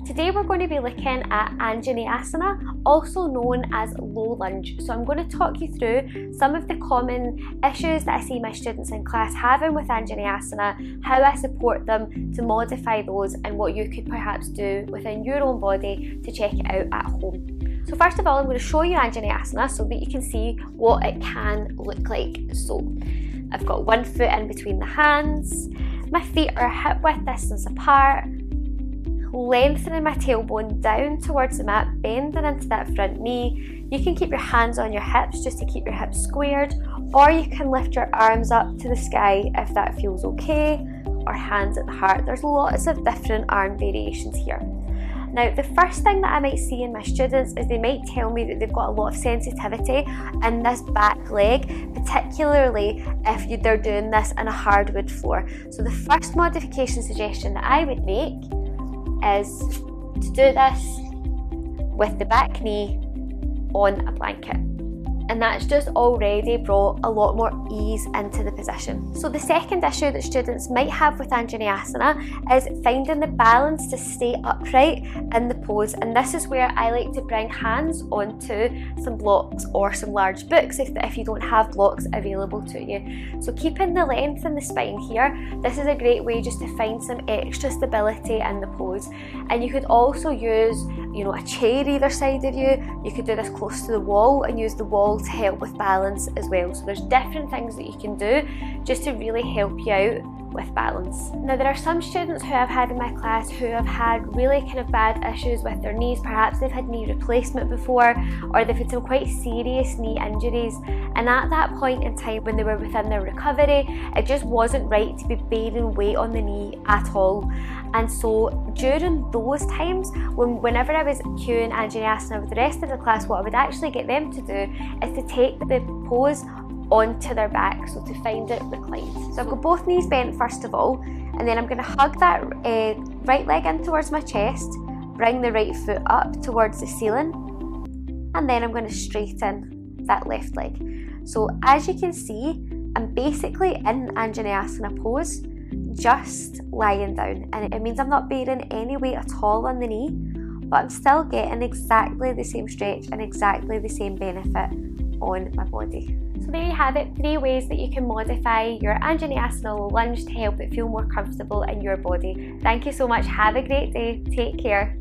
Today we're going to be looking at Anjaneyasana, also known as low lunge. So I'm going to talk you through some of the common issues that I see my students in class having with Anjaneyasana, how I support them to modify those, and what you could perhaps do within your own body to check it out at home. So first of all, I'm going to show you Anjaneyasana so that you can see what it can look like. So I've got one foot in between the hands, my feet are hip width distance apart, lengthening my tailbone down towards the mat, bending into that front knee. You can keep your hands on your hips just to keep your hips squared, or you can lift your arms up to the sky if that feels okay, or hands at the heart. There's lots of different arm variations here. Now, the first thing that I might see in my students is they might tell me that they've got a lot of sensitivity in this back leg, particularly if they're doing this in a hardwood floor. So the first modification suggestion that I would make is to do this with the back knee on a blanket. And that's just already brought a lot more ease into the position. So the second issue that students might have with Anjaneyasana is finding the balance to stay upright in the pose. And this is where I like to bring hands onto some blocks or some large books if you don't have blocks available to you. So keeping the length in the spine here, this is a great way just to find some extra stability in the pose. And you could also use, a chair either side of you. You could do this close to the wall and use the wall to help with balance as well. So there's different things that you can do just to really help you out with balance. Now, there are some students who I've had in my class who have had really kind of bad issues with their knees. Perhaps they've had knee replacement before, or they've had some quite serious knee injuries, and at that point in time when they were within their recovery, it just wasn't right to be bearing weight on the knee at all. And so during those times, whenever I was cueing Anjaneyasana with the rest of the class, what I would actually get them to do is to take the pose onto their back, so to find it reclined. So I've got both knees bent first of all, and then I'm going to hug that right leg in towards my chest, bring the right foot up towards the ceiling, and then I'm going to straighten that left leg. So as you can see, I'm basically in Anjaneyasana pose, just lying down, and it means I'm not bearing any weight at all on the knee, but I'm still getting exactly the same stretch and exactly the same benefit on my body. So there you have it, 3 ways that you can modify your Anjaneyasana low lunge to help it feel more comfortable in your body. Thank you so much, have a great day, take care.